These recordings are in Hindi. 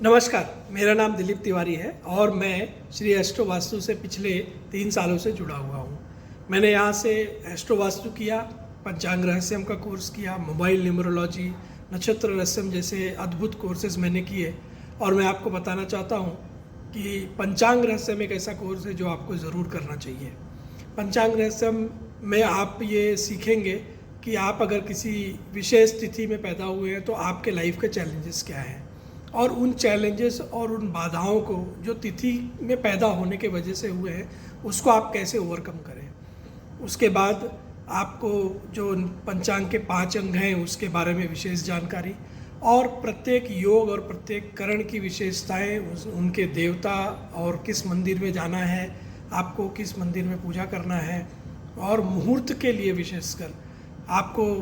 नमस्कार, मेरा नाम दिलीप तिवारी है और मैं श्री एस्ट्रो वास्तु से पिछले 3 सालों से जुड़ा हुआ हूँ। मैंने यहाँ से एस्ट्रो वास्तु किया, पंचांग रहस्यम का कोर्स किया, मोबाइल न्यूमरोलॉजी, नक्षत्र रहस्यम जैसे अद्भुत कोर्सेज मैंने किए। और मैं आपको बताना चाहता हूँ कि पंचांग रहस्यम एक ऐसा कोर्स है जो आपको ज़रूर करना चाहिए। पंचांग रहस्यम में आप ये सीखेंगे कि आप अगर किसी विशेष तिथि में पैदा हुए हैं तो आपके लाइफ के चैलेंजेस क्या हैं और उन चैलेंजेस और उन बाधाओं को जो तिथि में पैदा होने के वजह से हुए हैं उसको आप कैसे ओवरकम करें। उसके बाद आपको जो पंचांग के 5 अंग हैं उसके बारे में विशेष जानकारी और प्रत्येक योग और प्रत्येक करण की विशेषताएं, उनके देवता और किस मंदिर में जाना है, आपको किस मंदिर में पूजा करना है और मुहूर्त के लिए विशेषकर आपको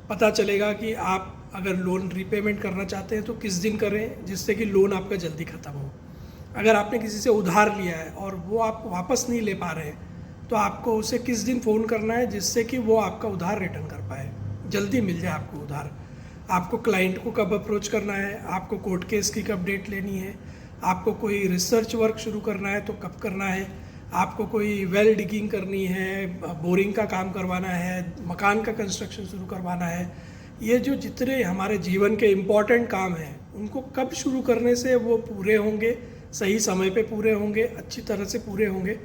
पता चलेगा कि आप अगर लोन रीपेमेंट करना चाहते हैं तो किस दिन करें जिससे कि लोन आपका जल्दी ख़त्म हो। अगर आपने किसी से उधार लिया है और वो आप वापस नहीं ले पा रहे हैं तो आपको उसे किस दिन फ़ोन करना है जिससे कि वो आपका उधार रिटर्न कर पाए, जल्दी मिल जाए आपको उधार। आपको क्लाइंट को कब अप्रोच करना है, आपको कोर्ट केस की कब डेट लेनी है, आपको कोई रिसर्च वर्क शुरू करना है तो कब करना है, आपको कोई वेल डिगिंग करनी है, बोरिंग का काम करवाना है, मकान का कंस्ट्रक्शन शुरू करवाना है, ये जो जितने हमारे जीवन के इम्पॉर्टेंट काम हैं उनको कब शुरू करने से वो पूरे होंगे, सही समय पे पूरे होंगे, अच्छी तरह से पूरे होंगे,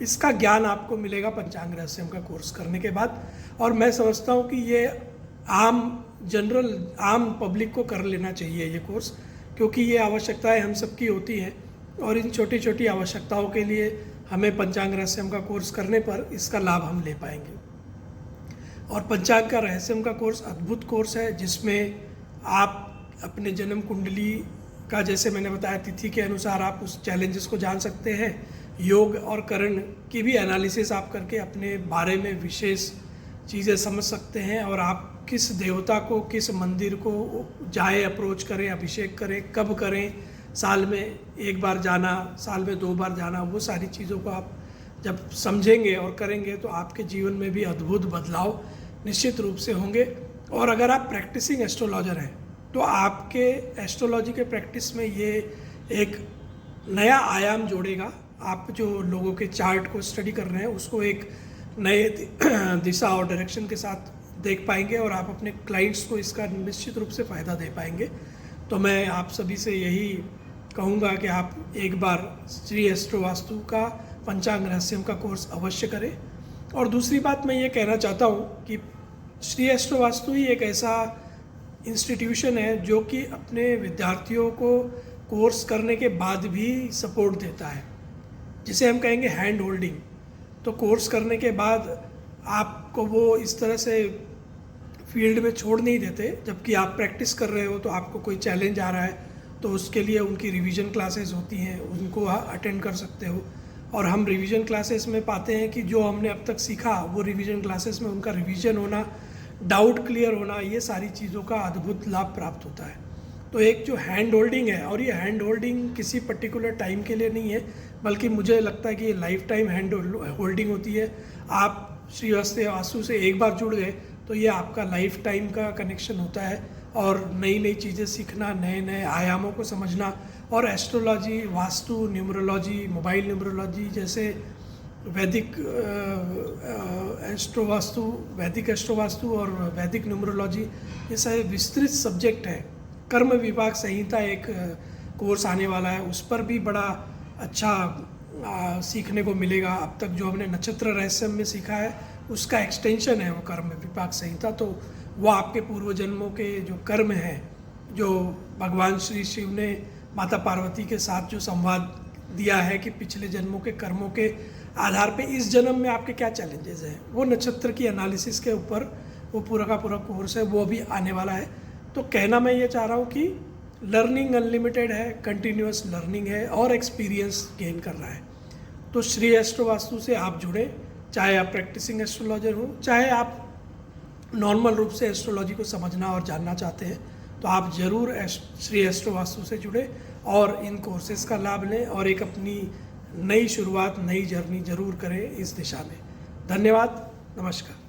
इसका ज्ञान आपको मिलेगा पंचांग रहस्यम का कोर्स करने के बाद। और मैं समझता हूँ कि ये आम पब्लिक को कर लेना चाहिए ये कोर्स, क्योंकि ये आवश्यकताएं हम सबकी होती हैं और इन छोटी छोटी आवश्यकताओं के लिए हमें पंचांग रहस्यम का कोर्स करने पर इसका लाभ हम ले पाएंगे। और पंचांग का रहस्यम का कोर्स अद्भुत कोर्स है जिसमें आप अपने जन्म कुंडली का, जैसे मैंने बताया, तिथि के अनुसार आप उस चैलेंजेस को जान सकते हैं। योग और करण की भी एनालिसिस आप करके अपने बारे में विशेष चीज़ें समझ सकते हैं और आप किस देवता को, किस मंदिर को जाए, अप्रोच करें, अभिषेक करें, कब करें, साल में 1 बार जाना, साल में 2 बार जाना, वो सारी चीज़ों को आप जब समझेंगे और करेंगे तो आपके जीवन में भी अद्भुत बदलाव निश्चित रूप से होंगे। और अगर आप प्रैक्टिसिंग एस्ट्रोलॉजर हैं तो आपके एस्ट्रोलॉजी के प्रैक्टिस में ये एक नया आयाम जोड़ेगा। आप जो लोगों के चार्ट को स्टडी कर रहे हैं उसको एक नए दिशा और डायरेक्शन के साथ देख पाएंगे और आप अपने क्लाइंट्स को इसका निश्चित रूप से फ़ायदा दे पाएंगे। तो मैं आप सभी से यही कहूँगा कि आप एक बार श्री एस्ट्रो वास्तु का पंचांग रहस्यम का कोर्स अवश्य करें। और दूसरी बात मैं ये कहना चाहता हूँ कि श्री एस्ट्रो वास्तु ही एक ऐसा इंस्टीट्यूशन है जो कि अपने विद्यार्थियों को कोर्स करने के बाद भी सपोर्ट देता है, जिसे हम कहेंगे हैंड होल्डिंग। तो कोर्स करने के बाद आपको वो इस तरह से फील्ड में छोड़ नहीं देते, जबकि आप प्रैक्टिस कर रहे हो तो आपको कोई चैलेंज आ रहा है तो उसके लिए उनकी रिवीजन क्लासेस होती हैं, उनको अटेंड कर सकते हो। और हम रिवीजन क्लासेस में पाते हैं कि जो हमने अब तक सीखा वो रिवीजन क्लासेस में उनका रिवीजन होना, डाउट क्लियर होना, ये सारी चीज़ों का अद्भुत लाभ प्राप्त होता है। तो एक जो हैंड होल्डिंग है, और ये हैंड होल्डिंग किसी पर्टिकुलर टाइम के लिए नहीं है, बल्कि मुझे लगता है कि ये लाइफ टाइम हैंड होल्डिंग होती है। आप श्री वास्तु से एक बार जुड़ गए तो ये आपका लाइफ टाइम का कनेक्शन होता है और नई नई चीज़ें सीखना, नए नए आयामों को समझना और astrology, vastu, numerology, mobile numerology जैसे वैदिक एस्ट्रो वास्तु और वैदिक न्यूमरोलॉजी, ये सारे विस्तृत सब्जेक्ट हैं। कर्म विभाग संहिता एक कोर्स आने वाला है, उस पर भी बड़ा अच्छा सीखने को मिलेगा। अब तक जो हमने नक्षत्र रहस्यम में सीखा है उसका एक्सटेंशन है वो कर्म विभाग संहिता। तो वो आपके पूर्व जन्मों के जो कर्म हैं, जो भगवान श्री शिव ने माता पार्वती के साथ जो संवाद दिया है कि पिछले जन्मों के कर्मों के आधार पे इस जन्म में आपके क्या चैलेंजेस हैं, वो नक्षत्र की एनालिसिस के ऊपर वो पूरा का पूरा कोर्स है, वो भी आने वाला है। तो कहना मैं ये चाह रहा हूँ कि लर्निंग अनलिमिटेड है, कंटिन्यूअस लर्निंग है और एक्सपीरियंस गेन कर रहा है। तो श्री एस्ट्रो वास्तु से आप जुड़े, चाहे आप प्रैक्टिसिंग एस्ट्रोलॉजर हो, चाहे आप नॉर्मल रूप से एस्ट्रोलॉजी को समझना और जानना चाहते हैं, तो आप ज़रूर श्री एस्ट्रो वास्तु से जुड़े और इन कोर्सेज़ का लाभ लें और एक अपनी नई शुरुआत, नई जर्नी ज़रूर करें इस दिशा में। धन्यवाद, नमस्कार।